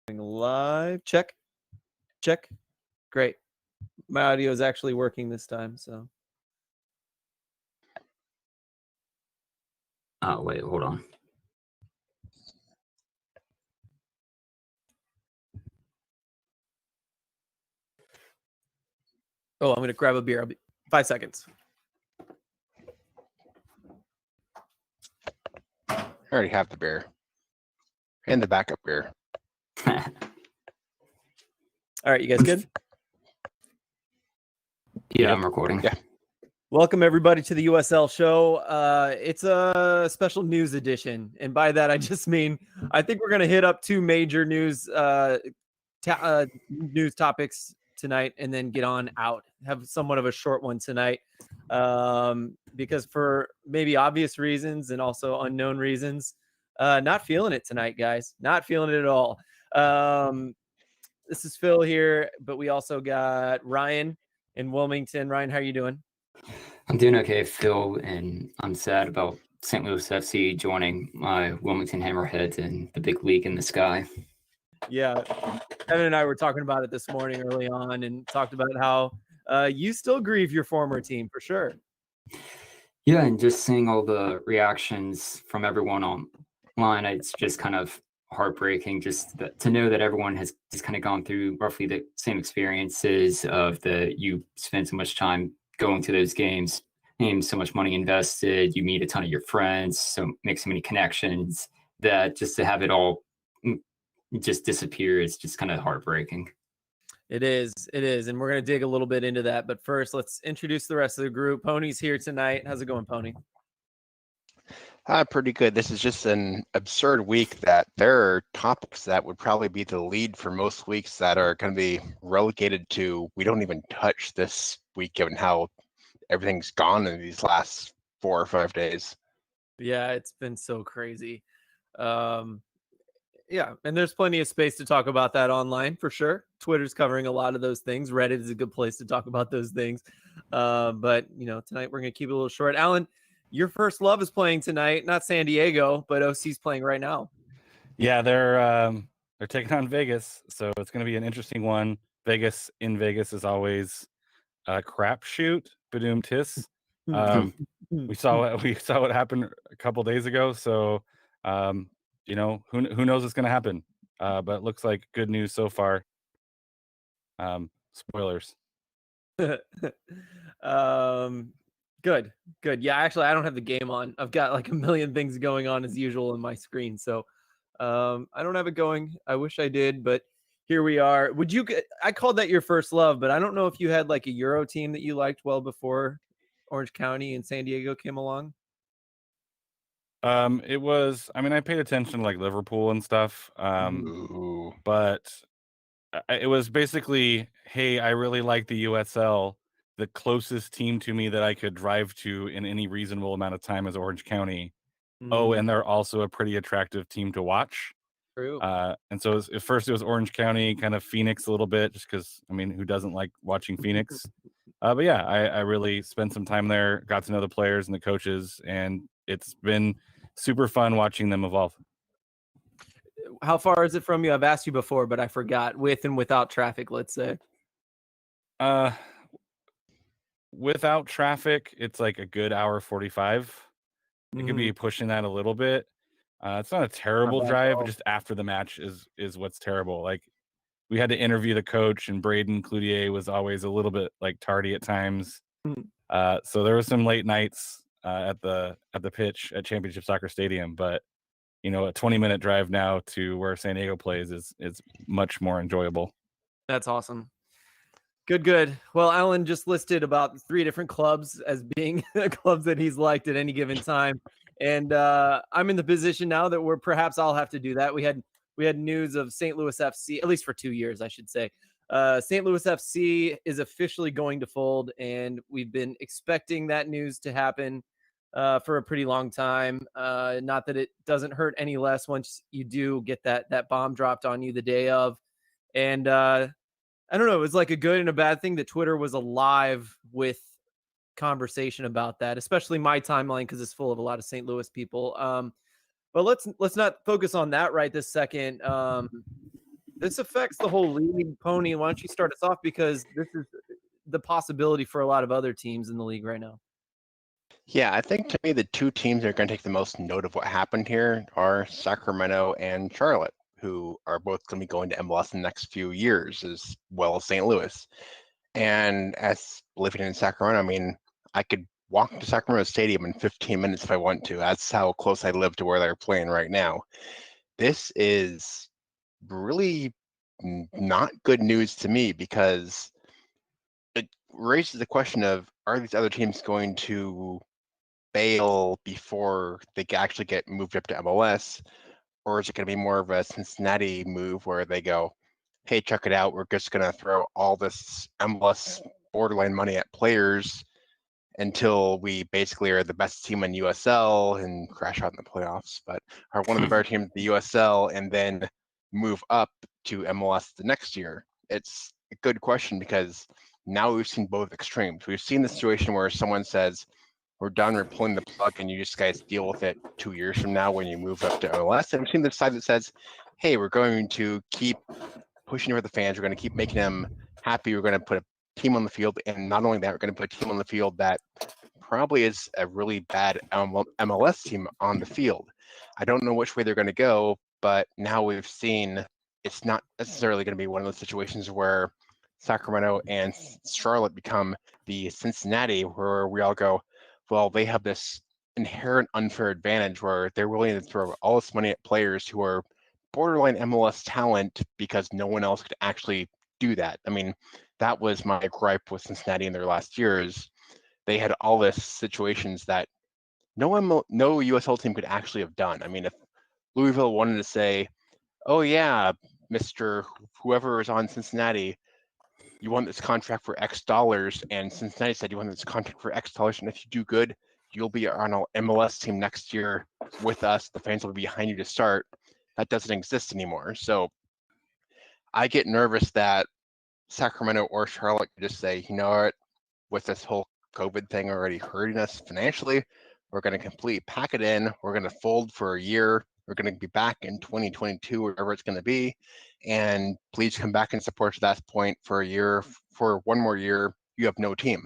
Live. Check. Great. My audio is actually working this time. So. Oh, wait, hold on. Oh, I'm going to grab a beer. I'll be 5 seconds. I already have the beer and the backup beer. All right, you guys good? Yeah, I'm recording. Yeah. Welcome everybody to the USL show. It's a special news edition, and by that I just mean I think we're going to hit up two major news news topics tonight, and then get on out. Have somewhat of a short one tonight, because for maybe obvious reasons and also unknown reasons, not feeling it tonight, guys. Not feeling it at all. This is Phil here, but we also got Ryan in Wilmington. Ryan, how are you doing? I'm doing okay, Phil, and I'm sad about St. Louis FC joining my Wilmington Hammerheads in the big league in the sky. Yeah, Evan and I were talking about it this morning early on, and talked about how you still grieve your former team for sure. Yeah, and just seeing all the reactions from everyone online, it's just kind of heartbreaking just to know that everyone has just kind of gone through roughly the same experiences of you spend so much time going to those games, and so much money invested, you meet a ton of your friends, so make so many connections, that just to have it all just disappear is just kind of heartbreaking. It is, and we're going to dig a little bit into that, but first let's introduce the rest of the group. Pony's here tonight. How's it going, Pony? Pretty good. This is just an absurd week that there are topics that would probably be the lead for most weeks that are going to be relegated to we don't even touch this week, given how everything's gone in these last 4 or 5 days. Yeah, it's been so crazy. Yeah, and there's plenty of space to talk about that online for sure. Twitter's covering a lot of those things. Reddit is a good place to talk about those things. But tonight we're gonna keep it a little short. Alan, your first love is playing tonight, not San Diego, but OC's playing right now. Yeah, they're taking on Vegas, so it's going to be an interesting one. Vegas is always a crapshoot. Badoom tis. We saw what happened a couple days ago, so who knows what's going to happen. But it looks like good news so far. Spoilers. Good. Yeah, actually, I don't have the game on. I've got like a million things going on as usual on my screen, so I don't have it going. I wish I did, but here we are. I called that your first love, but I don't know if you had like a Euro team that you liked well before Orange County and San Diego came along. It was. I mean, I paid attention to like Liverpool and stuff. But it was basically, hey, I really like the USL. The closest team to me that I could drive to in any reasonable amount of time is Orange County. Oh, and they're also a pretty attractive team to watch. True. And so at first it was Orange County, kind of Phoenix a little bit, just because, I mean, who doesn't like watching Phoenix? But yeah, I really spent some time there, got to know the players and the coaches, and it's been super fun watching them evolve. How far is it from you? I've asked you before, but I forgot. With and without traffic, let's say. Without traffic, it's like a good hour 45. It could be pushing that a little bit. It's not a terrible drive, but just after the match is what's terrible. Like, we had to interview the coach, and Braden Cloutier was always a little bit like tardy at times. So there were some late nights at the pitch at Championship Soccer Stadium, but a 20-minute drive now to where San Diego plays is much more enjoyable. That's awesome. Good. Well, Alan just listed about 3 different clubs as being clubs that he's liked at any given time. And I'm in the position now that perhaps I'll have to do that. We had news of St. Louis FC, at least for 2 years, I should say. St. Louis FC is officially going to fold, and we've been expecting that news to happen for a pretty long time. Not that it doesn't hurt any less once you do get that bomb dropped on you the day of. And I don't know, it was like a good and a bad thing that Twitter was alive with conversation about that, especially my timeline, because it's full of a lot of St. Louis people. But let's not focus on that right this second. This affects the whole league, Pony. Why don't you start us off, because this is the possibility for a lot of other teams in the league right now. Yeah, I think to me the two teams that are going to take the most note of what happened here are Sacramento and Charlotte, who are both going to be going to MLS in the next few years, as well as St. Louis. And as living in Sacramento, I mean, I could walk to Sacramento Stadium in 15 minutes if I want to. That's how close I live to where they're playing right now. This is really not good news to me, because it raises the question of, are these other teams going to bail before they actually get moved up to MLS? Or is it going to be more of a Cincinnati move where they go, hey, check it out, we're just going to throw all this MLS borderline money at players until we basically are the best team in USL and crash out in the playoffs, but are one of the better teams in the USL and then move up to MLS the next year? It's a good question, because now we've seen both extremes. We've seen the situation where someone says, we're done, we're pulling the plug, and you just guys deal with it 2 years from now when you move up to MLS. And we've seen the side that says, hey, we're going to keep pushing for the fans, we're going to keep making them happy, we're going to put a team on the field, and not only that, we're going to put a team on the field that probably is a really bad MLS team on the field. I don't know which way they're going to go, but now we've seen it's not necessarily going to be one of those situations where Sacramento and Charlotte become the Cincinnati, where we all go, well, they have this inherent unfair advantage where they're willing to throw all this money at players who are borderline MLS talent because no one else could actually do that. I mean, that was my gripe with Cincinnati in their last years. They had all this situations that no USL team could actually have done. I mean, if Louisville wanted to say, oh yeah, Mr. whoever is on Cincinnati, you want this contract for X dollars, and Cincinnati said you want this contract for X dollars, and if you do good, you'll be on an MLS team next year with us. The fans will be behind you to start. That doesn't exist anymore. So I get nervous that Sacramento or Charlotte could just say, you know what, with this whole COVID thing already hurting us financially, we're going to completely pack it in. We're going to fold for a year. We're going to be back in 2022, whatever it's going to be. And please come back and support to that point for a year. For one more year, you have no team.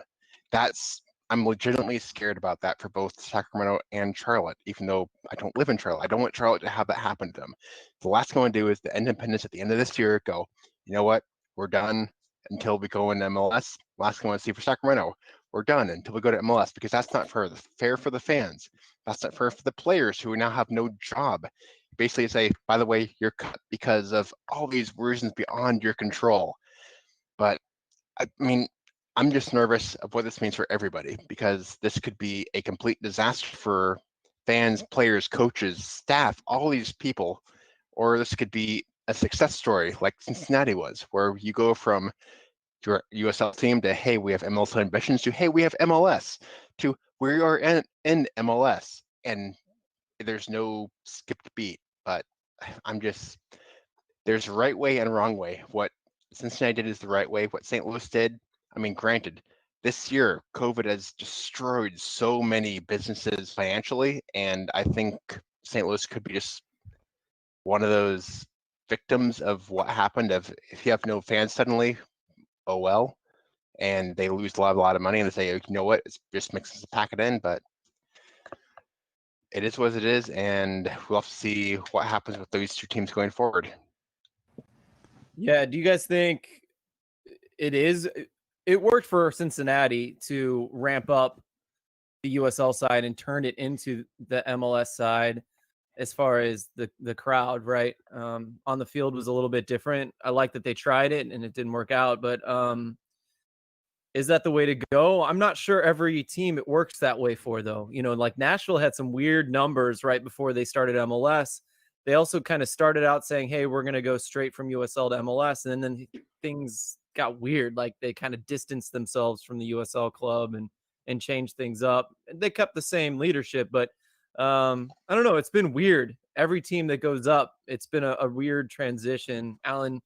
I'm legitimately scared about that for both Sacramento and Charlotte, even though I don't live in Charlotte. I don't want Charlotte to have that happen to them. The last thing I want to do is the Independents at the end of this year go, you know what, we're done until we go in MLS. Last thing I want to see for Sacramento, we're done until we go to MLS, because that's not fair for the fans. That's not fair for the players who now have no job. Basically say, by the way, you're cut because of all these reasons beyond your control. But I mean, I'm just nervous of what this means for everybody, because this could be a complete disaster for fans, players, coaches, staff, all these people, or this could be a success story like Cincinnati was, where you go from your USL team to, hey, we have MLS ambitions, to, hey, we have MLS, to we are in MLS, and there's no skipped beat. But there's a right way and a wrong way. What Cincinnati did is the right way. What St. Louis did, I mean, granted, this year COVID has destroyed so many businesses financially, and I think St. Louis could be just one of those victims of what happened. If you have no fans suddenly, oh well, and they lose a lot of money, and they say, you know what, it just makes us pack it in. But it is what it is, and we'll have to see what happens with those two teams going forward. Yeah, do you guys think it worked for Cincinnati to ramp up the USL side and turn it into the MLS side as far as the crowd, right? On the field was a little bit different. I like that they tried it and it didn't work out, but is that the way to go? I'm not sure every team it works that way for, though. You know, like Nashville had some weird numbers right before they started MLS. They also kind of started out saying, hey, we're going to go straight from USL to MLS. And then things got weird. Like they kind of distanced themselves from the USL club and changed things up. They kept the same leadership, but I don't know. It's been weird. Every team that goes up, it's been a weird transition. Alan,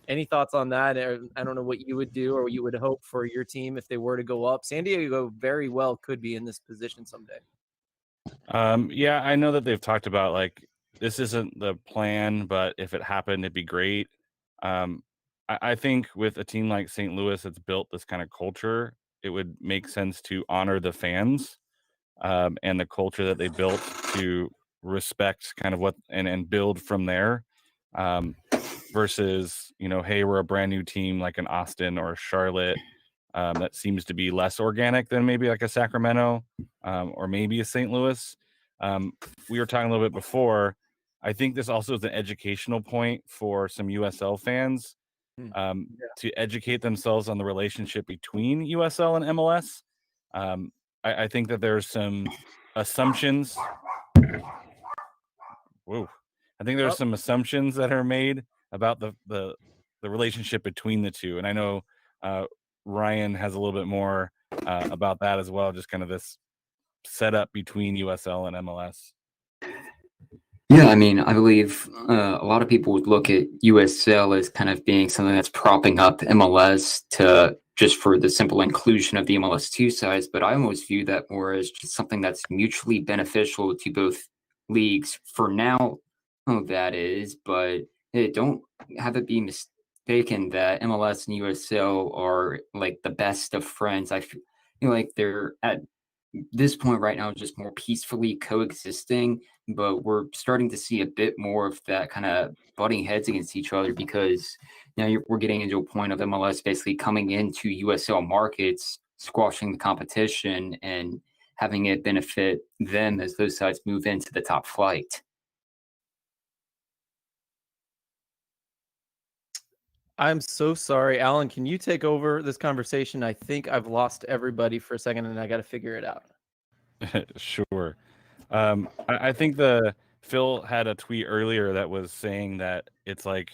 any thoughts on that? I don't know what you would do or what you would hope for your team if they were to go up. San Diego very well could be in this position someday. Yeah, I know that they've talked about like this isn't the plan, but if it happened, it'd be great. I think with a team like St. Louis that's built this kind of culture, it would make sense to honor the fans and the culture that they built, to respect kind of what and build from there, versus, hey, we're a brand new team like an Austin or a Charlotte that seems to be less organic than maybe like a Sacramento or maybe a St. Louis. We were talking a little bit before. I think this also is an educational point for some USL fans to educate themselves on the relationship between USL and MLS. I think that there's some assumptions. Whoa. I think there's some assumptions that are made about the relationship between the two. And I know Ryan has a little bit more about that as well, just kind of this setup between USL and MLS. Yeah, I mean, I believe a lot of people would look at USL as kind of being something that's propping up MLS to just for the simple inclusion of the MLS2 sides, but I almost view that more as just something that's mutually beneficial to both leagues for now, that is, but don't have it be mistaken that MLS and USL are like the best of friends. I feel like they're at this point right now just more peacefully coexisting, but we're starting to see a bit more of that kind of butting heads against each other because now we're getting into a point of MLS basically coming into USL markets, squashing the competition and having it benefit them as those sides move into the top flight. I'm so sorry, Alan. Can you take over this conversation? I think I've lost everybody for a second, and I got to figure it out. Sure. I think Phil had a tweet earlier that was saying that it's like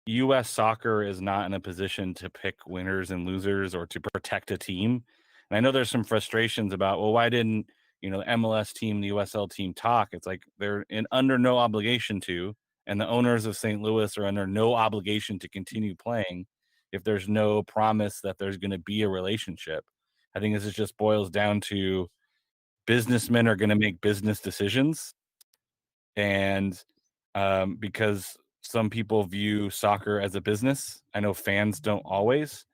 U.S. soccer is not in a position to pick winners and losers or to protect a team. And I know there's some frustrations about, well, why didn't the MLS team, the USL team talk? It's like they're under no obligation to, and the owners of St. Louis are under no obligation to continue playing if there's no promise that there's going to be a relationship. I think this just boils down to businessmen are going to make business decisions, and because some people view soccer as a business, I know fans don't always,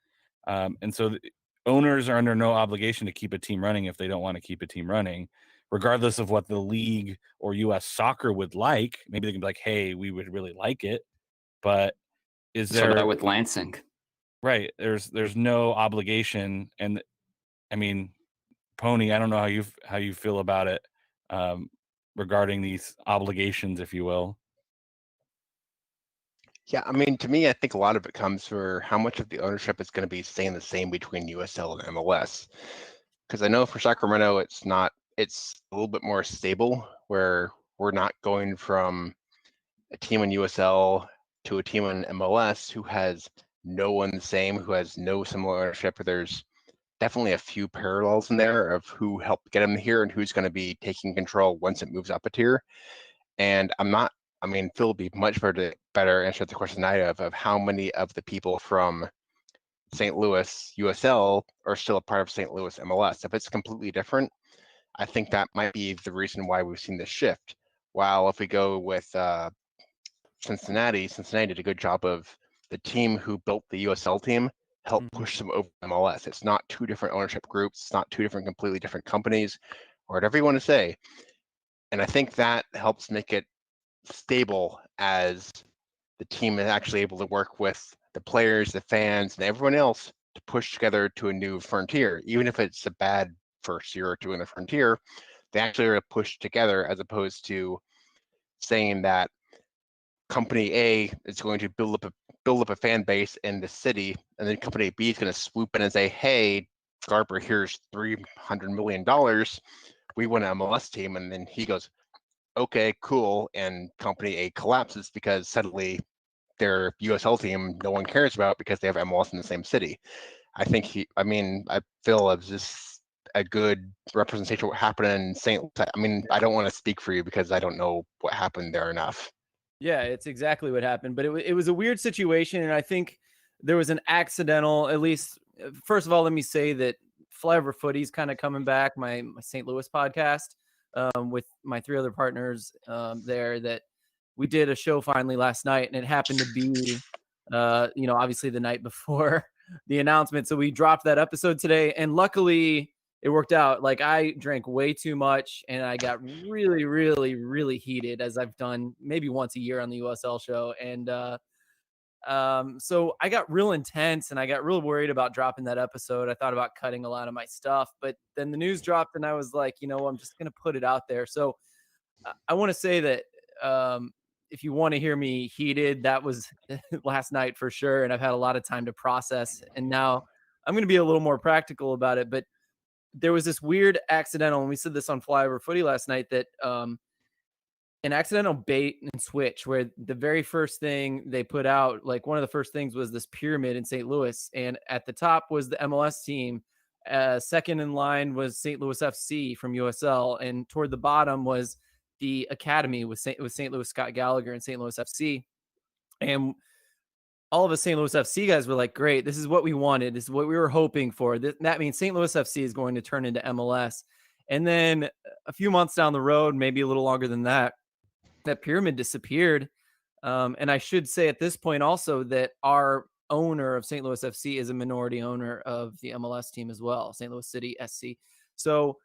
and so owners are under no obligation to keep a team running if they don't want to keep a team running, regardless of what the league or U.S. soccer would like. Maybe they can be like, hey, we would really like it, but is there that with Lansing? Right, there's no obligation. And I mean, Pony, I don't know how you feel about it regarding these obligations, if you will. Yeah, I mean, to me, I think a lot of it comes for how much of the ownership is going to be staying the same between USL and MLS. Because I know for Sacramento, it's a little bit more stable, where we're not going from a team in USL to a team in MLS who has no one the same, who has no similar ownership. There's definitely a few parallels in there of who helped get him here and who's going to be taking control once it moves up a tier. And Phil would be much better answer the question I have of how many of the people from St. Louis USL are still a part of St. Louis MLS. If it's completely different, I think that might be the reason why we've seen this shift. While if we go with Cincinnati did a good job of the team who built the USL team help push them over MLS. It's not two different ownership groups. It's not two different, completely different companies, or whatever you want to say. And I think that helps make it stable as the team is actually able to work with the players, the fans, and everyone else to push together to a new frontier. Even if it's a bad first year or two in the frontier, they actually are pushed together, as opposed to saying that company A is going to build up a fan base in the city, and then company B is going to swoop in and say, hey, Garber, here's $300 million. We want an MLS team. And then he goes, okay, cool. And company A collapses because suddenly their USL team no one cares about because they have MLS in the same city. I feel it's just a good representation of what happened in St. I don't want to speak for you because I don't know what happened there enough. Yeah, it's exactly what happened. But it was a weird situation. And I think there was an accidental, at least, first of all, let me say that Flyover Footy's kind of coming back, my St. Louis podcast with my three other partners there, that we did a show finally last night, and it happened to be, obviously the night before the announcement. So we dropped that episode today, and luckily it worked out. Like, I drank way too much, and I got really, really, really heated, as I've done maybe once a year on the USL show. And so I got real intense, and I got real worried about dropping that episode. I thought about cutting a lot of my stuff, but then the news dropped, and I was like, I'm just going to put it out there. So I want to say that if you want to hear me heated, that was last night for sure. And I've had a lot of time to process. And now I'm going to be a little more practical about it. But there was this weird accidental, and we said this on Flyover Footy last night, that an accidental bait and switch, where the very first thing they put out, like one of the first things, was this pyramid in St. Louis. And at the top was the MLS team. Second in line was St. Louis FC from USL. And toward the bottom was the academy with St. Louis Scott Gallagher and St. Louis FC. And all of us St. Louis FC guys were like, great, this is what we wanted. This is what we were hoping for. That means St. Louis FC is going to turn into MLS. And then a few months down the road, maybe a little longer than that, that pyramid disappeared. And I should say at this point also that our owner of St. Louis FC is a minority owner of the MLS team as well, St. Louis City SC. So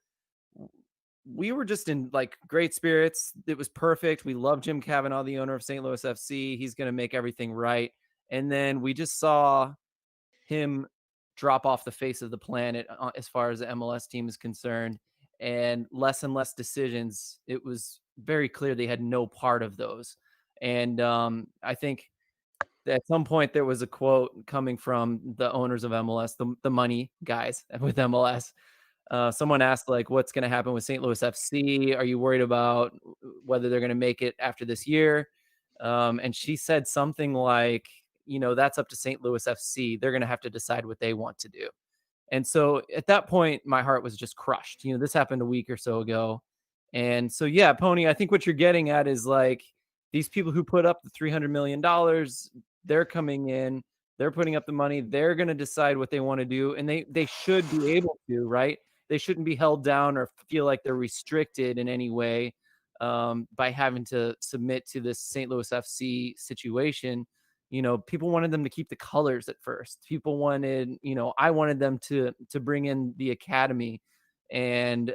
we were just in like great spirits. It was perfect. We love Jim Cavanaugh, the owner of St. Louis FC. He's going to make everything right. And then we just saw him drop off the face of the planet as far as the MLS team is concerned, and less decisions. It was very clear they had no part of those. And I think that at some point there was a quote coming from the owners of MLS, the money guys with MLS. Someone asked, like, what's going to happen with St. Louis FC? Are you worried about whether they're going to make it after this year? And she said something like, that's up to St. Louis FC. They're going to have to decide what they want to do. And so at that point, my heart was just crushed. This happened a week or so ago. And so, yeah, Pony, I think what you're getting at is like these people who put up the $300 million, they're coming in, they're putting up the money, they're going to decide what they want to do. And they should be able to, right? They shouldn't be held down or feel like they're restricted in any way by having to submit to this St. Louis FC situation. People wanted them to keep the colors at first. People wanted, I wanted them to bring in the academy and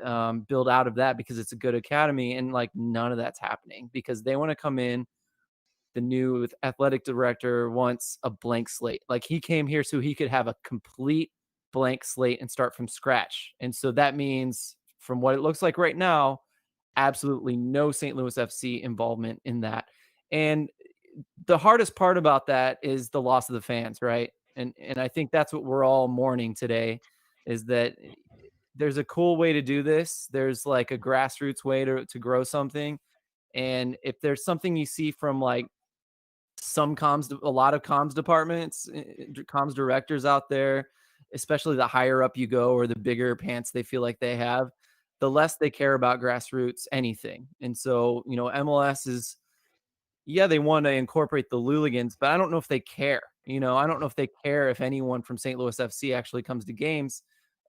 build out of that because it's a good academy. And like none of that's happening because they want to come in. The new athletic director wants a blank slate. Like he came here so he could have a complete blank slate and start from scratch. And so that means, from what it looks like right now, absolutely no St. Louis FC involvement in that. And the hardest part about that is the loss of the fans, right? And I think that's what we're all mourning today, is that there's a cool way to do this. There's like a grassroots way to grow something. And if there's something you see from like a lot of comms departments, comms directors out there, especially the higher up you go or the bigger pants they feel like they have, the less they care about grassroots anything. And so, MLS is, yeah, they want to incorporate the Luligans, but I don't know if they care. I don't know if they care if anyone from St. Louis FC actually comes to games.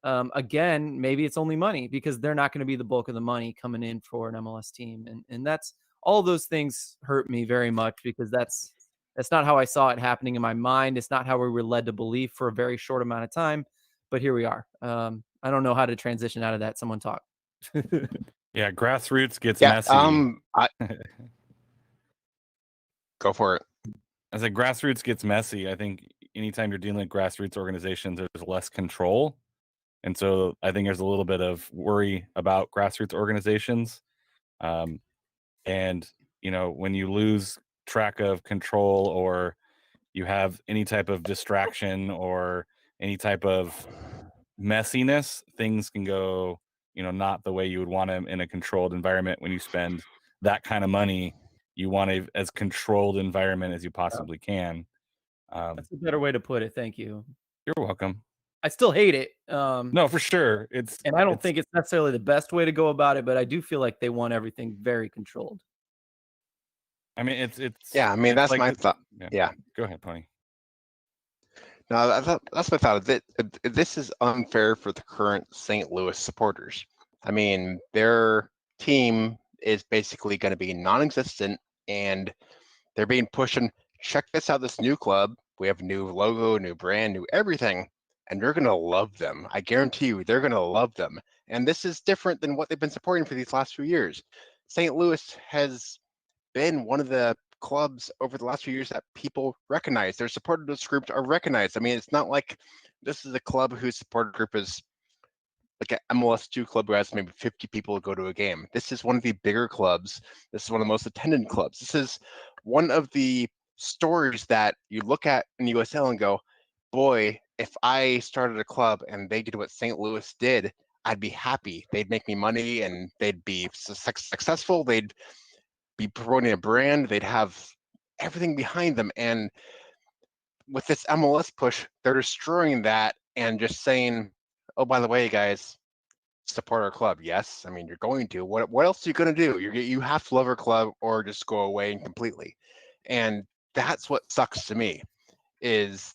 Again, maybe it's only money because they're not going to be the bulk of the money coming in for an MLS team. And that's all those things hurt me very much because that's not how I saw it happening in my mind. It's not how we were led to believe for a very short amount of time, but here we are. I don't know how to transition out of that. Someone talk. Yeah. Grassroots gets messy. Go for it. As a grassroots gets messy, I think anytime you're dealing with grassroots organizations, there's less control. And so I think there's a little bit of worry about grassroots organizations. And, when you lose track of control or you have any type of distraction or any type of messiness, things can go, not the way you would want them in a controlled environment. When you spend that kind of money, you want as controlled environment as you possibly can. That's a better way to put it. Thank you. You're welcome. I still hate it. No, for sure. And I don't think it's necessarily the best way to go about it, but I do feel like they want everything very controlled. I mean, it's yeah. I mean, that's like my thought. Yeah. Go ahead, Pony. No, that's my thought. This is unfair for the current St. Louis supporters. I mean, their team is basically going to be non-existent and they're being pushed and check this out, this new club. We have new logo, new brand, new everything, and you're going to love them. I guarantee you, they're going to love them. And this is different than what they've been supporting for these last few years. St. Louis has been one of the clubs over the last few years that people recognize. Their supporters groups are recognized. I mean, it's not like this is a club whose supporter group is like an MLS2 club who has maybe 50 people go to a game. This is one of the bigger clubs. This is one of the most attended clubs. This is one of the stories that you look at in USL and go, boy, if I started a club and they did what St. Louis did, I'd be happy. They'd make me money and they'd be successful. They'd be promoting a brand. They'd have everything behind them. And with this MLS push, they're destroying that and just saying, oh, by the way, guys, support our club. Yes, I mean, you're going to. What else are you going to do? You have to love our club or just go away and completely. And that's what sucks to me is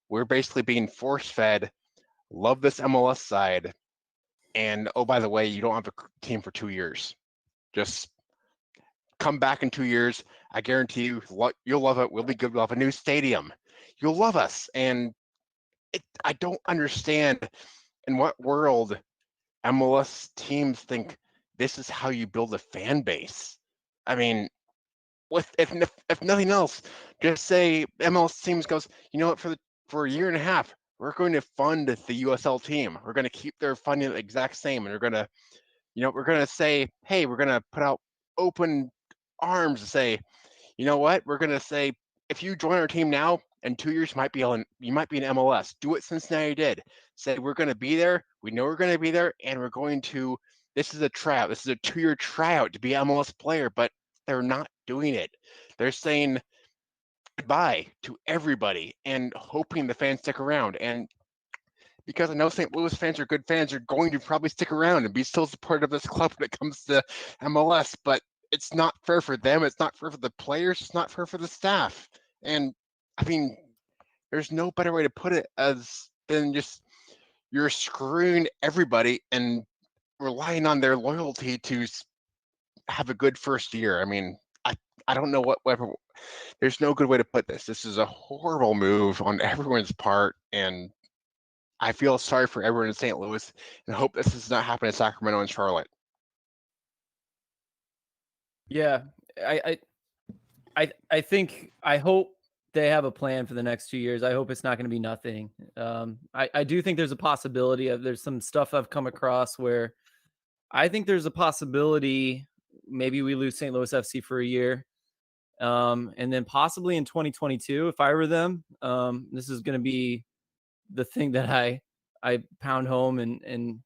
we're basically being force-fed, love this MLS side, and oh, by the way, you don't have a team for 2 years. Just come back in 2 years. I guarantee you, you'll love it. We'll be good. We'll have a new stadium. You'll love us. And I don't understand in what world MLS teams think this is how you build a fan base. I mean, if nothing else, just say MLS teams goes, you know what, for a year and a half, we're going to fund the USL team. We're going to keep their funding the exact same, and we're going to say, hey, we're going to put out open arms and say, you know what, we're going to say, if you join our team now, in 2 years, you might be in MLS. Do what Cincinnati did. Say we're going to be there. We know we're going to be there, and we're going to. This is a tryout. This is a 2-year tryout to be an MLS player, but they're not doing it. They're saying goodbye to everybody and hoping the fans stick around. And because I know St. Louis fans are good fans, are going to probably stick around and be still supportive of this club when it comes to MLS. But it's not fair for them. It's not fair for the players. It's not fair for the staff. And I mean, there's no better way to put it than just you're screwing everybody and relying on their loyalty to have a good first year. I mean, I don't know whatever. There's no good way to put this. This is a horrible move on everyone's part, and I feel sorry for everyone in St. Louis and hope this does not happen in Sacramento and Charlotte. Yeah, I think I hope they have a plan for the next 2 years. I hope it's not going to be nothing. I do think there's a possibility of there's some stuff I've come across where I think there's a possibility maybe we lose St. Louis FC for a year. And then possibly in 2022, if I were them, this is going to be the thing that I pound home and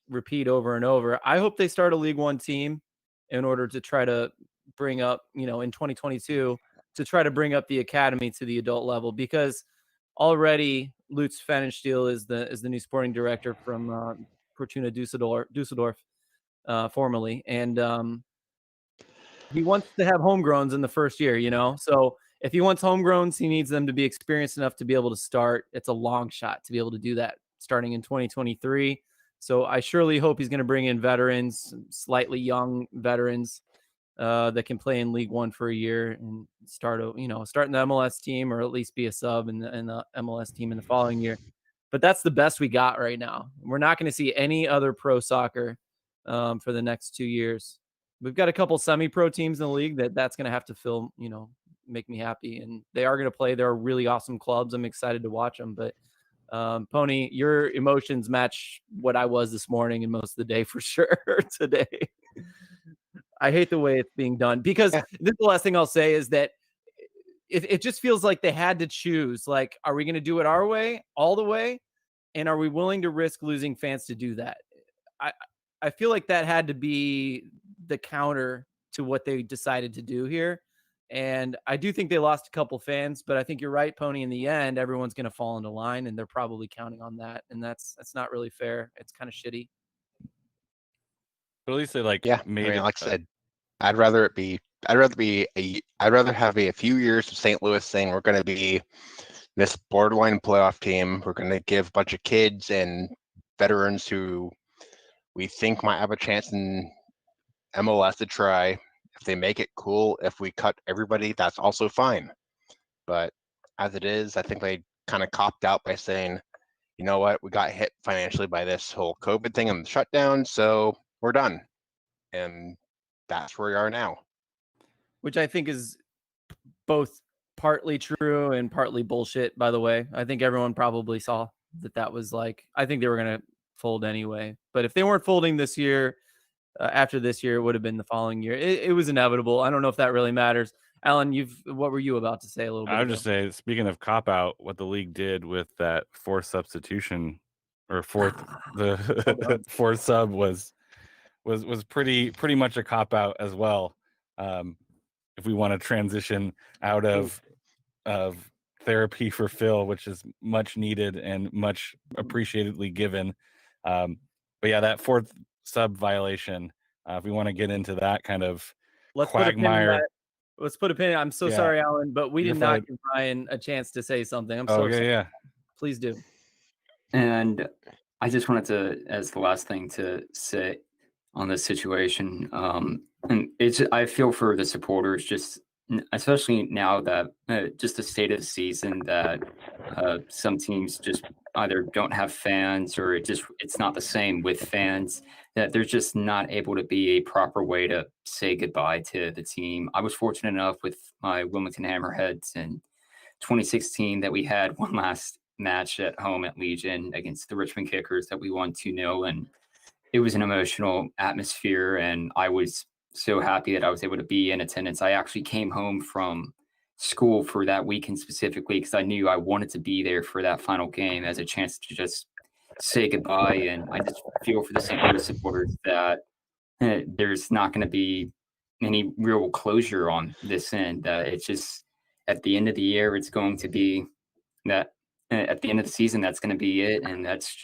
repeat over and over. I hope they start a League One team in order to try to bring up, in 2022, to try to bring up the academy to the adult level, because already Lutz Pfannenstiel is the new sporting director from Fortuna Dusseldorf, formerly, and he wants to have homegrowns in the first year. So if he wants homegrowns, he needs them to be experienced enough to be able to start. It's a long shot to be able to do that starting in 2023. So I surely hope he's going to bring in veterans, slightly young veterans that can play in League One for a year and start in the MLS team, or at least be a sub in the MLS team in the following year. But that's the best we got right now. We're not going to see any other pro soccer for the next 2 years. We've got a couple semi-pro teams in the league that's going to have to fill, make me happy. And they are going to play. They're really awesome clubs. I'm excited to watch them. But Pony, your emotions match what I was this morning and most of the day for sure today. I hate the way it's being done, because this is the last thing I'll say is that it just feels like they had to choose. Like, are we going to do it our way, all the way? And are we willing to risk losing fans to do that? I feel like that had to be the counter to what they decided to do here. And I do think they lost a couple fans, but I think you're right, Pony. In the end, everyone's going to fall into line, and they're probably counting on that. And that's not really fair. It's kind of shitty. But at least they like made it. Like I said, I'd rather have a few years of St. Louis saying we're going to be this borderline playoff team. We're going to give a bunch of kids and veterans who we think might have a chance in MLS to try. If they make it cool, if we cut everybody, that's also fine. But as it is, I think they kind of copped out by saying, you know what, we got hit financially by this whole COVID thing and the shutdown, so we're done. And that's where we are now. Which I think is both partly true and partly bullshit, by the way. I think everyone probably saw that was like, I think they were going to fold anyway. But if they weren't folding this year, after this year, it would have been the following year. It was inevitable. I don't know if that really matters. Alan, what were you about to say a little bit I would ago? just say, speaking of cop out, what the league did with that fourth substitution or the fourth sub was pretty much a cop out as well. If we want to transition out of therapy for Phil, which is much needed and much appreciatedly given. But yeah, that fourth sub violation. If we want to get into that kind of quagmire. Let's put a pin in that. I'm so sorry, Alan, but we did not give Ryan a chance to say something. I'm so sorry. Yeah. Please do. And I just wanted to, as the last thing to say on this situation, and I feel for the supporters, just especially now that just the state of the season, that some teams just either don't have fans or it's not the same with fans, that there's just not able to be a proper way to say goodbye to the team. I was fortunate enough with my Wilmington Hammerheads in 2016 that we had one last match at home at Legion against the Richmond Kickers that we won 2-0, and it was an emotional atmosphere, and I was so happy that I was able to be in attendance. I actually came home from school for that weekend specifically because I knew I wanted to be there for that final game as a chance to just say goodbye. And I just feel for the St. Louis supporters that there's not going to be any real closure on this end. It's just at the end of the year, it's going to be that at the end of the season, that's going to be it. And that's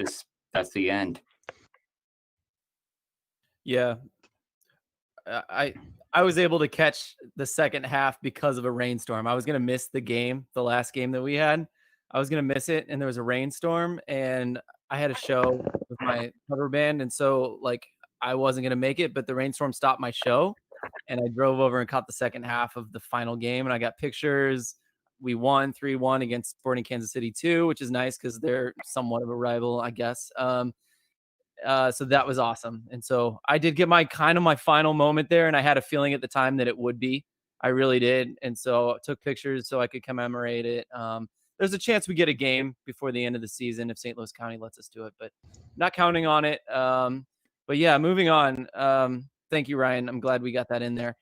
the end. Yeah. I was able to catch the second half because of a rainstorm. I was going to miss the last game that we had. I was going to miss it, and there was a rainstorm, and I had a show with my cover band, and so like I wasn't going to make it, but the rainstorm stopped my show, and I drove over and caught the second half of the final game, and I got pictures. We won 3-1 against Sporting Kansas City 2, which is nice because they're somewhat of a rival, I guess. So that was awesome. And so I did get my final moment there, and I had a feeling at the time that it would be. I really did. And so I took pictures so I could commemorate it. There's a chance we get a game before the end of the season if St. Louis County lets us do it, but not counting on it. But yeah, moving on. Thank you, Ryan. I'm glad we got that in there.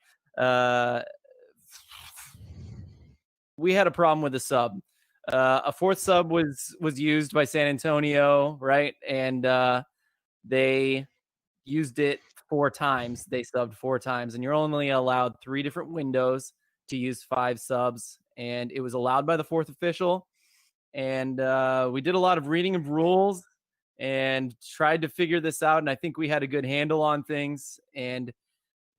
We had a problem with the sub. A fourth sub was used by San Antonio, right? And they used it 4 times. They subbed 4 times, and you're only allowed 3 different windows to use 5 subs. And it was allowed by the 4th official. And we did a lot of reading of rules and tried to figure this out. And I think we had a good handle on things. And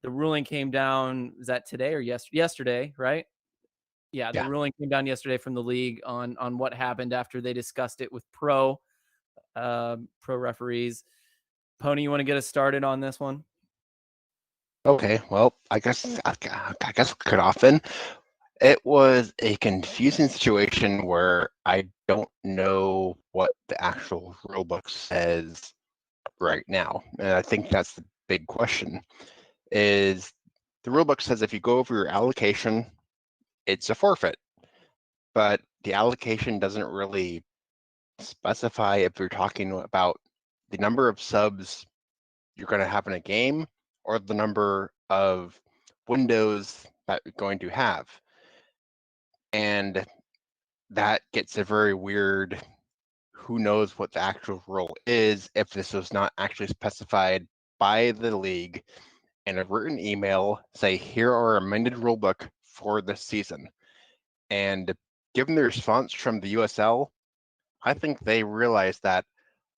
the ruling came down, is that today or yesterday, right? Yeah, the ruling came down yesterday from the league on what happened after they discussed it with pro referees. Pony, you want to get us started on this one? Okay, well, I guess we could often. It was a confusing situation where I don't know what the actual rulebook says right now. And I think that's the big question. Is the rulebook says if you go over your allocation, it's a forfeit. But the allocation doesn't really specify if you're talking about the number of subs you're going to have in a game or the number of windows that you're going to have. And that gets a very weird, who knows what the actual rule is if this was not actually specified by the league in a written email, say, here are amended rulebook for this season. And given the response from the USL, I think they realized that,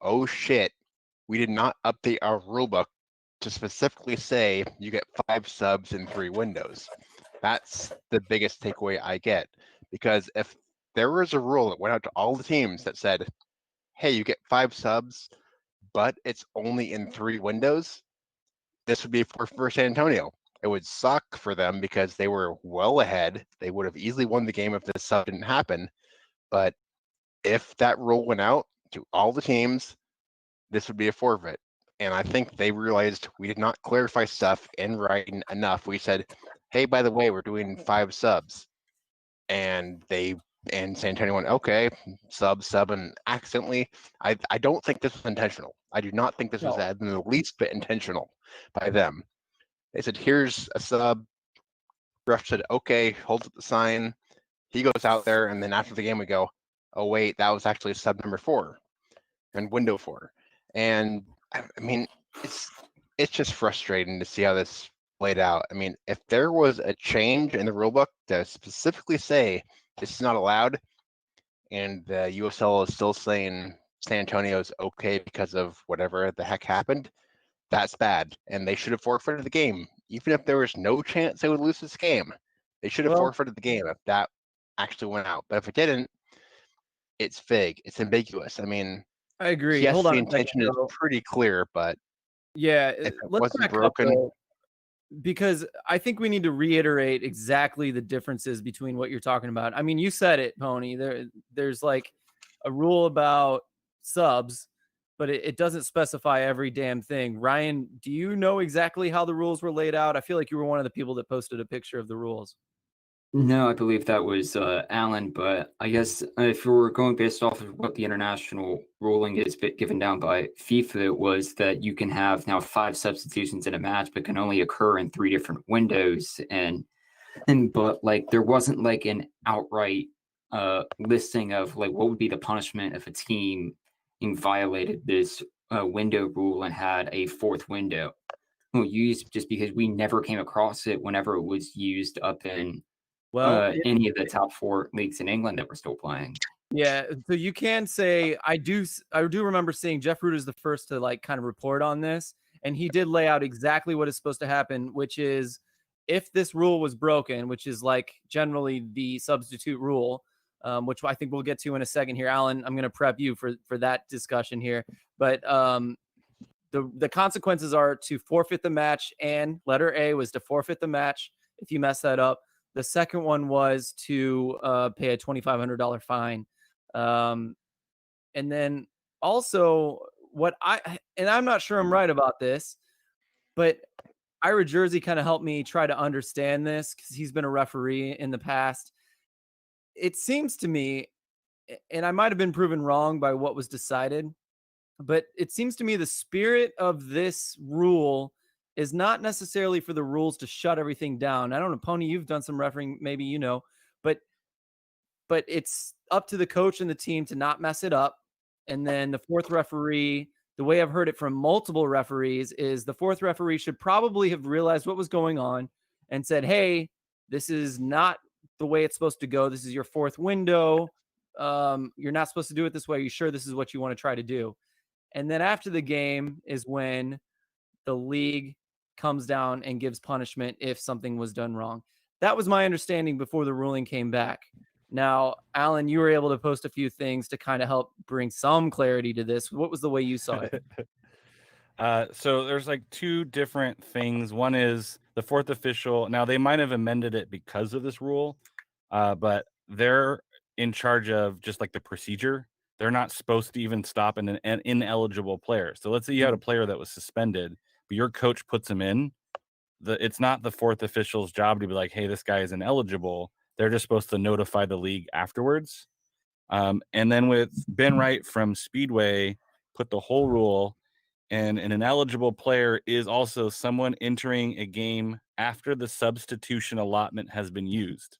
oh shit, we did not update our rulebook to specifically say you get 5 subs in 3 windows. That's the biggest takeaway I get. Because if there was a rule that went out to all the teams that said, hey, you get 5 subs, but it's only in 3 windows, this would be for San Antonio. It would suck for them because they were well ahead. They would have easily won the game if this sub didn't happen. But if that rule went out to all the teams, this would be a forfeit. And I think they realized we did not clarify stuff in writing enough. We said, hey, by the way, we're doing 5 subs. And San Antonio went, okay, sub, and accidentally. I don't think this was intentional. I do not think this was in the least bit intentional by them. They said, here's a sub. Ref said, okay, holds up the sign. He goes out there, and then after the game, we go, oh, wait, that was actually sub number 4 and window 4. And I mean, it's just frustrating to see how this played out. I mean, if there was a change in the rulebook to specifically say this is not allowed, and the USL is still saying San Antonio's okay because of whatever the heck happened, that's bad. And they should have forfeited the game. Even if there was no chance they would lose this game, they should have forfeited the game if that actually went out. But if it didn't, it's vague. It's ambiguous. I mean, I agree. yes, Hold on the a second, intention is though. pretty clear, but Yeah, if it let's wasn't back up, broken, though, because I think we need to reiterate exactly the differences between what you're talking about. I mean, you said it, Pony. There's like a rule about subs, but it doesn't specify every damn thing. Ryan, do you know exactly how the rules were laid out? I feel like you were one of the people that posted a picture of the rules. No, I believe that was Alan, but I guess if we're going based off of what the international ruling is given down by FIFA, it was that you can have now 5 substitutions in a match, but can only occur in 3 different windows. But like there wasn't like an outright listing of like what would be the punishment if a team violated this window rule and had a 4th window. Well, used just because we never came across it whenever it was used up in any of the top 4 leagues in England that we're still playing. Yeah, so you can say I do remember seeing Jeff Rude is the first to like kind of report on this, and he did lay out exactly what is supposed to happen, which is if this rule was broken, which is like generally the substitute rule, which I think we'll get to in a second here. Alan, I'm going to prep you for that discussion here, but the consequences are to forfeit the match, and letter A was to forfeit the match if you mess that up. The second one was to pay a $2,500 fine. And then also I'm not sure I'm right about this, but Ira Jersey kind of helped me try to understand this because he's been a referee in the past. It seems to me, and I might have been proven wrong by what was decided, but it seems to me the spirit of this rule is not necessarily for the rules to shut everything down. I don't know, Pony, you've done some refereeing, maybe you know, but it's up to the coach and the team to not mess it up. And then the 4th referee, the way I've heard it from multiple referees, is the 4th referee should probably have realized what was going on and said, hey, this is not the way it's supposed to go. This is your 4th window. You're not supposed to do it this way. Are you sure this is what you want to try to do? And then after the game is when the league comes down and gives punishment if something was done wrong. That was my understanding before the ruling came back. Now, Alan, you were able to post a few things to kind of help bring some clarity to this. What was the way you saw it? So there's like 2 different things. One is the 4th official. Now they might have amended it because of this rule, but they're in charge of just like the procedure. They're not supposed to even stop an ineligible player. So let's say you had a player that was suspended, but your coach puts him in. It's not the 4th official's job to be like, hey, this guy is ineligible. They're just supposed to notify the league afterwards. And then with Ben Wright from Speedway, put the whole rule, and an ineligible player is also someone entering a game after the substitution allotment has been used.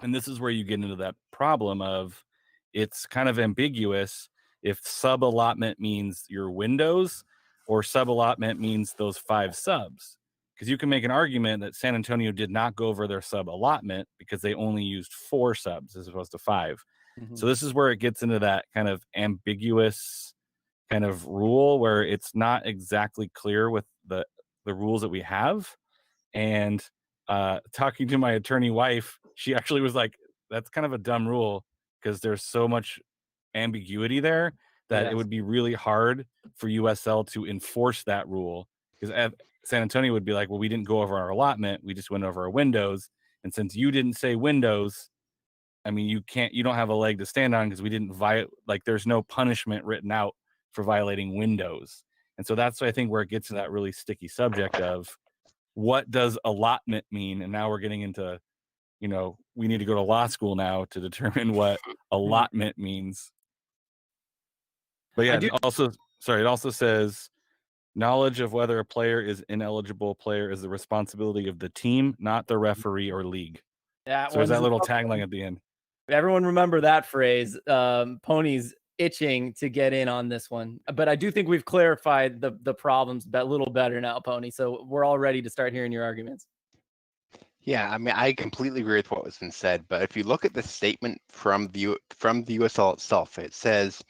And this is where you get into that problem of it's kind of ambiguous if sub allotment means your windows or sub allotment means those 5 subs. Because you can make an argument that San Antonio did not go over their sub allotment because they only used 4 subs as opposed to 5. Mm-hmm. So this is where it gets into that kind of ambiguous kind of rule where it's not exactly clear with the rules that we have. And talking to my attorney wife, she actually was like, that's kind of a dumb rule because there's so much ambiguity there that it would be really hard for USL to enforce that rule because San Antonio would be like, well, we didn't go over our allotment, we just went over our windows, and since you didn't say windows, I mean, you don't have a leg to stand on because we didn't like there's no punishment written out for violating windows. And so that's I think where it gets to that really sticky subject of what does allotment mean? And now we're getting into, we need to go to law school now to determine what allotment means. But yeah, it also says knowledge of whether a player is ineligible player is the responsibility of the team, not the referee or league. So there's that little tagline at the end. Everyone remember that phrase. Pony's itching to get in on this one, but I do think we've clarified the problems a little better now, Pony. So we're all ready to start hearing your arguments. Yeah, I mean, I completely agree with what was been said, but if you look at the statement from the USL itself, it says,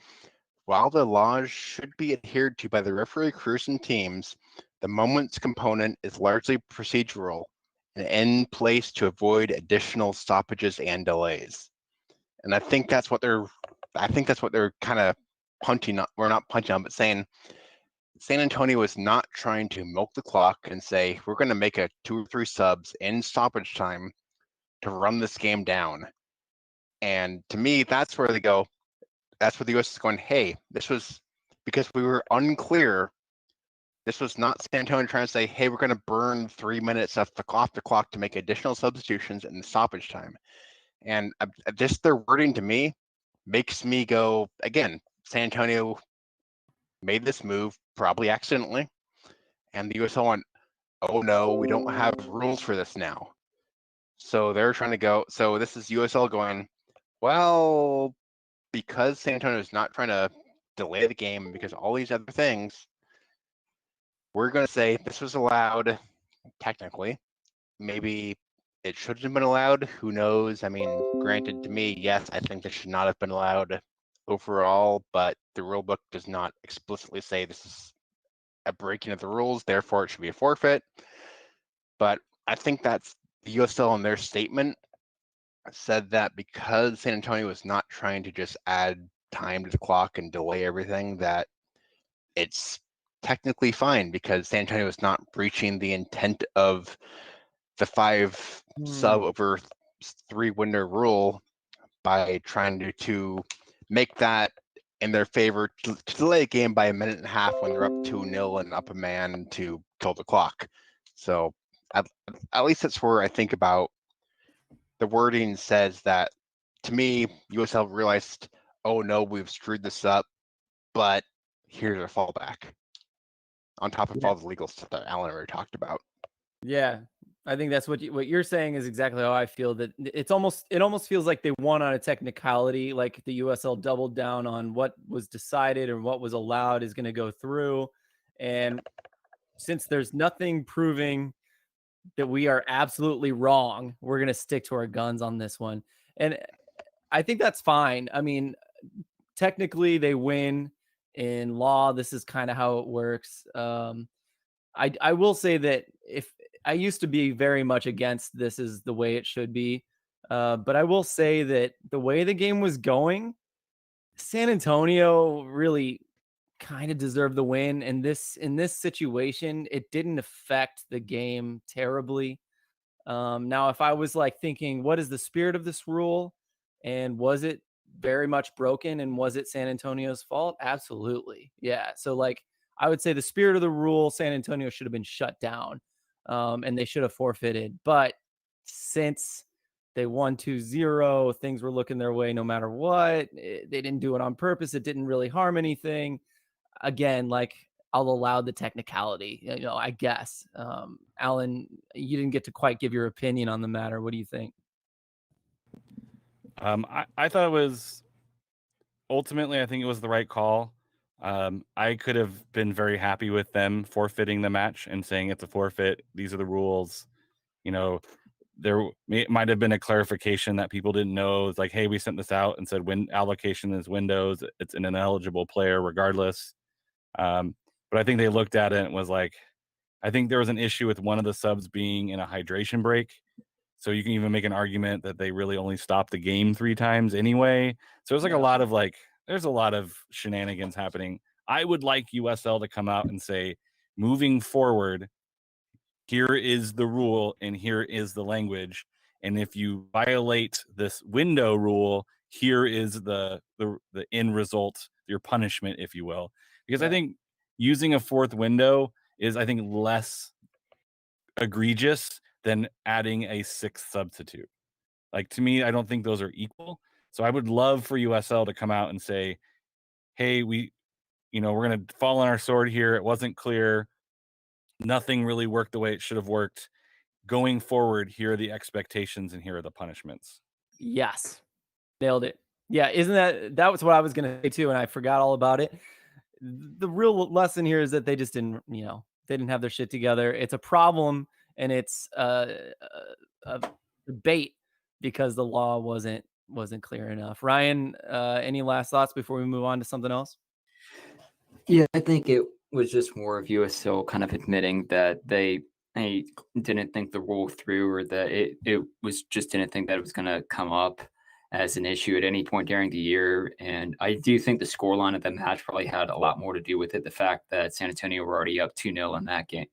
while the laws should be adhered to by the referee, crews, and teams, the moments component is largely procedural and in place to avoid additional stoppages and delays. And I think that's what they're kind of punting on. We're not punting on, but saying San Antonio is not trying to milk the clock and say, we're going to make a 2 or 3 subs in stoppage time to run this game down. And to me, that's where they go. That's where the US is going, hey, this was because we were unclear. This was not San Antonio trying to say, hey, we're going to burn 3 minutes off the clock to make additional substitutions in the stoppage time. And just their wording to me makes me go, again, San Antonio made this move probably accidentally. And the USL went, oh no, we don't have rules for this now. So they're trying to go, so this is USL going, well, because San Antonio is not trying to delay the game because all these other things, we're going to say this was allowed technically. Maybe it shouldn't have been allowed. Who knows? I mean, granted, to me, yes, I think this should not have been allowed overall, but the rule book does not explicitly say this is a breaking of the rules, therefore it should be a forfeit. But I think that's the USL in their statement said that because San Antonio is not trying to just add time to the clock and delay everything, that it's technically fine because San Antonio is not breaching the intent of the 5 sub over 3 window rule by trying to make that in their favor to delay a game by 1.5 minutes when they're up 2-0 and up a man to kill the clock. So at least that's where I think about the wording says that. To me, USL realized, oh no, we've screwed this up, but here's a fallback on top of all the legal stuff that Alan already talked about. Yeah, I think that's what you're saying is exactly how I feel. That it almost feels like they won on a technicality, like the USL doubled down on what was decided and what was allowed is going to go through. And since there's nothing proving that we are absolutely wrong, we're going to stick to our guns on this one. And I think that's fine. I mean, technically they win. In law, this is kind of how it works. I will say that if I used to be very much against this is the way it should be. But I will say that the way the game was going, San Antonio really kind of deserved the win. And in this situation, it didn't affect the game terribly. Now, if I was like thinking, what is the spirit of this rule? And was it very much broken? And was it San Antonio's fault? Absolutely. Yeah. So like, I would say the spirit of the rule, San Antonio should have been shut down, and they should have forfeited. But since they won 2-0, things were looking their way no matter what. They didn't do it on purpose. It didn't really harm anything. Again, like I'll allow the technicality, I guess. Alan, you didn't get to quite give your opinion on the matter. What do you think? I thought it was ultimately, I think it was the right call. I could have been very happy with them forfeiting the match and saying it's a forfeit. These are the rules. There might have been a clarification that people didn't know. It's like, hey, we sent this out and said when allocation is windows, it's an ineligible player regardless. But I think they looked at it and was like, I think there was an issue with one of the subs being in a hydration break. So you can even make an argument that they really only stopped the game 3 times anyway. So there's there's a lot of shenanigans happening. I would like USL to come out and say, moving forward, here is the rule and here is the language. And if you violate this window rule, here is the end result, your punishment, if you will. Because I think using a fourth window is, I think, less egregious than adding a sixth substitute. Like, to me, I don't think those are equal. So I would love for USL to come out and say, hey, we're going to fall on our sword here. It wasn't clear. Nothing really worked the way it should have worked. Going forward, here are the expectations and here are the punishments. Yes. Nailed it. Yeah, that was what I was going to say too, and I forgot all about it. The real lesson here is that they just didn't, they didn't have their shit together. It's a problem, and it's a debate because the law wasn't clear enough. Ryan, any last thoughts before we move on to something else? Yeah, I think it was just more of USL kind of admitting that they didn't think the rule through, or that it was just didn't think that it was going to come up as an issue at any point during the year. And I do think the scoreline of the match probably had a lot more to do with it. The fact that San Antonio were already up 2-0 in that game.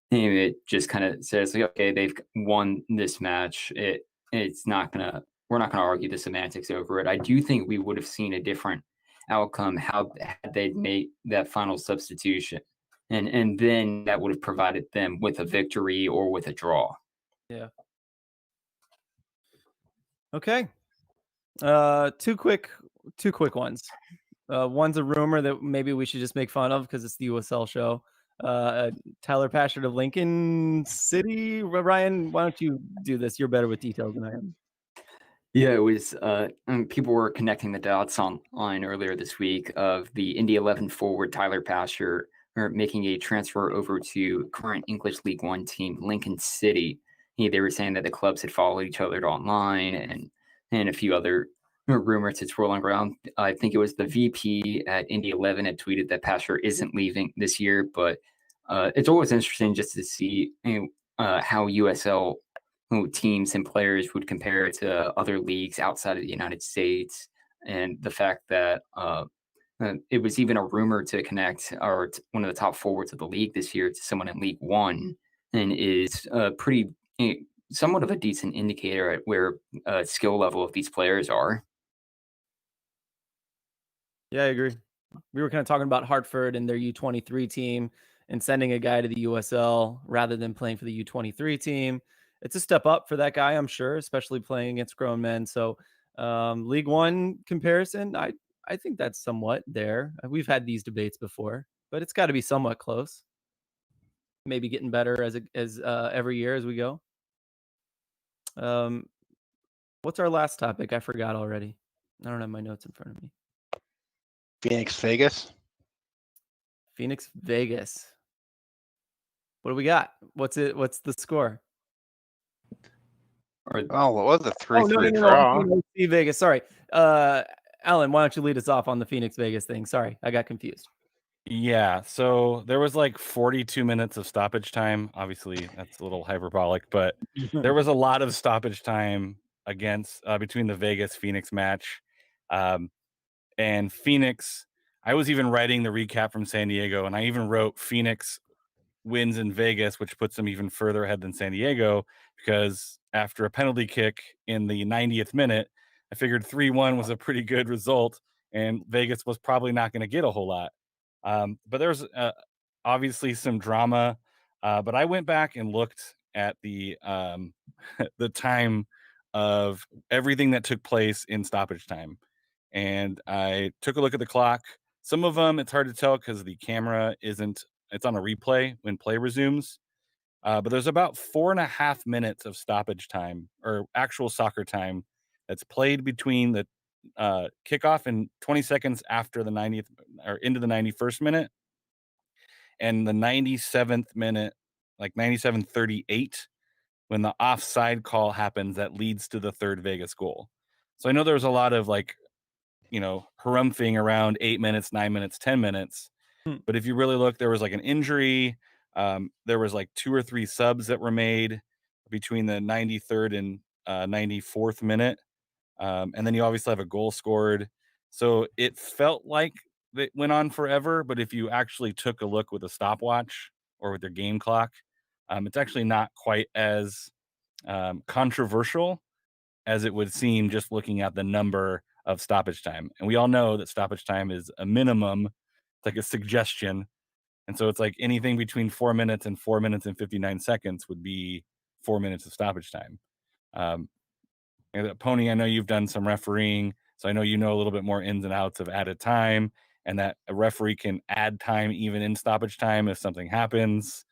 And it just kind of says, like, okay, they've won this match. It's not gonna, we're not gonna argue the semantics over it. I do think we would have seen a different outcome had they made that final substitution. And then that would have provided them with a victory or with a draw. Yeah. Okay. Two quick ones. One's a rumor that maybe we should just make fun of because it's the USL show. Tyler Pashert of Lincoln City. Ryan, why don't you do this? You're better with details than I am. Yeah, it was. People were connecting the dots online earlier this week of the Indy 11 forward Tyler Pashert making a transfer over to current English League One team Lincoln City. They were saying that the clubs had followed each other online, and a few other rumors that's rolling around. I think it was the VP at Indy 11 had tweeted that Pashert isn't leaving this year, but it's always interesting just to see how USL teams and players would compare to other leagues outside of the United States. And the fact that it was even a rumor to connect one of the top forwards of the league this year to someone in League One, and is pretty somewhat of a decent indicator at where skill level of these players are. Yeah, I agree. We were kind of talking about Hartford and their U23 team and sending a guy to the USL rather than playing for the U23 team. It's a step up for that guy, I'm sure, especially playing against grown men. So League One comparison, I think that's somewhat there. We've had these debates before, but it's got to be somewhat close. Maybe getting better as every year as we go. What's our last topic? I forgot already. I don't have my notes in front of me. Phoenix, Vegas. Phoenix, Vegas. What do we got? What's the score? Oh, what was a 3-3 draw? Vegas. Sorry. Alan, why don't you lead us off on the Phoenix Vegas thing? Sorry, I got confused. Yeah, so there was like 42 minutes of stoppage time. Obviously, that's a little hyperbolic, but there was a lot of stoppage time between the Vegas Phoenix match. And Phoenix, I was even writing the recap from San Diego, and I even wrote Phoenix wins in Vegas, which puts them even further ahead than San Diego, because after a penalty kick in the 90th minute, I figured 3-1 was a pretty good result, and Vegas was probably not going to get a whole lot. But there's obviously some drama. But I went back and looked at the the time of everything that took place in stoppage time. And I took a look at the clock. Some of them, it's hard to tell because the camera it's on a replay when play resumes. But there's about 4.5 minutes of stoppage time, or actual soccer time, that's played between the kickoff and 20 seconds after the 90th or into the 91st minute and the 97th minute, like 97:38, when the offside call happens that leads to the third Vegas goal. So I know there's a lot of harumphing around 8 minutes, 9 minutes, 10 minutes. But if you really look, there was like an injury. There was like 2 or 3 subs that were made between the 93rd and 94th minute. And then you obviously have a goal scored. So it felt like that went on forever, but if you actually took a look with a stopwatch or with your game clock, it's actually not quite as controversial as it would seem just looking at the number of stoppage time. And we all know that stoppage time is a minimum, it's like a suggestion. And so it's like anything between 4 minutes and 4 minutes and 59 seconds would be 4 minutes of stoppage time. And Pony, I know you've done some refereeing, so I know you know a little bit more ins and outs of added time, and that a referee can add time even in stoppage time if something happens,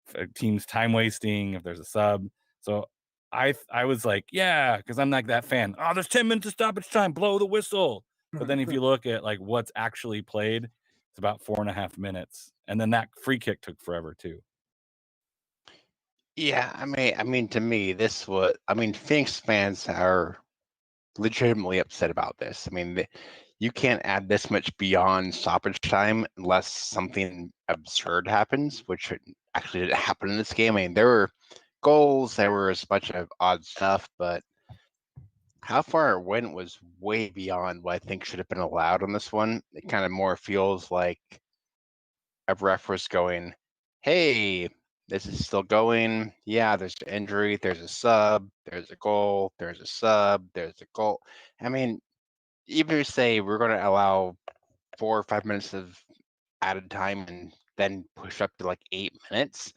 if a team's time wasting, if there's a sub. So I was like, yeah, because I'm like that fan. Oh, there's 10 minutes of stoppage time, blow the whistle. But then if you look at like what's actually played, it's about 4.5 minutes. And then that free kick took forever too. Yeah, I mean, to me, Phoenix fans are legitimately upset about this. I mean, you can't add this much beyond stoppage time unless something absurd happens, which actually didn't happen in this game. I mean, there were goals, there was a bunch of odd stuff, but how far it went was way beyond what I think should have been allowed on this one. It kind of more feels like a ref was going, hey, this is still going. Yeah, there's an injury, there's a sub, there's a goal, there's a sub, there's a goal. I mean, even if you say we're going to allow 4 or 5 minutes of added time and then push up to like 8 minutes,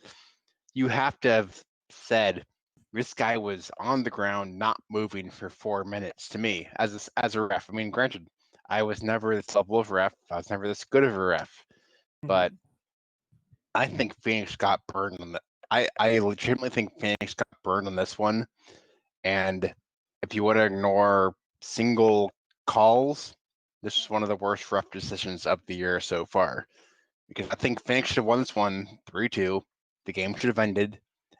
you have to have said this guy was on the ground not moving for 4 minutes. To me, as a ref, I mean, granted, I was never this level of ref, I was never this good of a ref, but I think Phoenix got burned on the. I legitimately think Phoenix got burned on this one. And if you want to ignore single calls, this is one of the worst ref decisions of the year so far. Because I think Phoenix should have won this one 3-2. The game should have ended,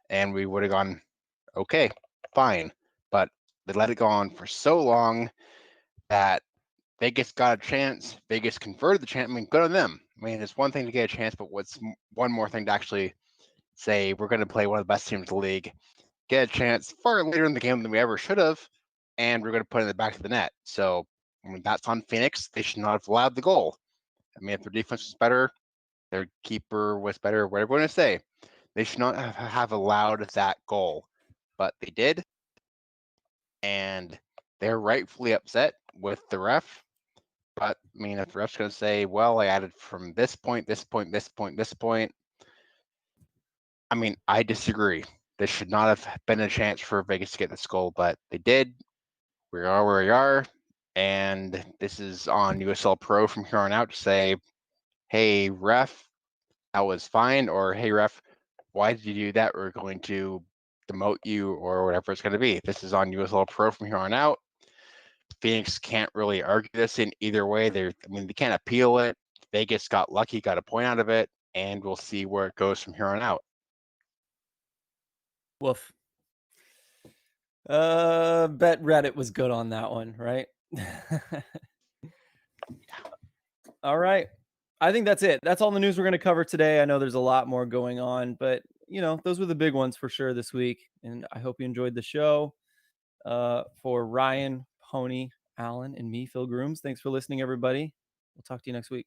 and we would have gone, okay, fine. But they let it go on for so long that Vegas got a chance. Vegas converted the chance. I mean, good on them. I mean, it's one thing to get a chance, but what's one more thing to actually say we're going to play one of the best teams in the league, get a chance far later in the game than we ever should have, and we're going to put it in the back of the net. So when that's on Phoenix, they should not have allowed the goal. I mean, if their defense was better, their keeper was better, whatever you want to say, they should not have allowed that goal. But they did, and they're rightfully upset with the ref. But I mean, if the ref's going to say, well, I added from this point, this point, this point, this point, I mean, I disagree. This should not have been a chance for Vegas to get this goal, but they did. We are where we are. And this is on USL Pro from here on out to say, hey, ref, that was fine. Or, hey, ref, why did you do that? We're going to demote you or whatever it's going to be. This is on USL Pro from here on out. Phoenix can't really argue this in either way. They can't appeal it. Vegas got lucky, got a point out of it, and we'll see where it goes from here on out. Woof. Bet Reddit was good on that one, right? All right. I think that's it. That's all the news we're going to cover today. I know there's a lot more going on, but those were the big ones for sure this week. And I hope you enjoyed the show. For Ryan, Pony, Alan, and me, Phil Grooms, thanks for listening, everybody. We'll talk to you next week.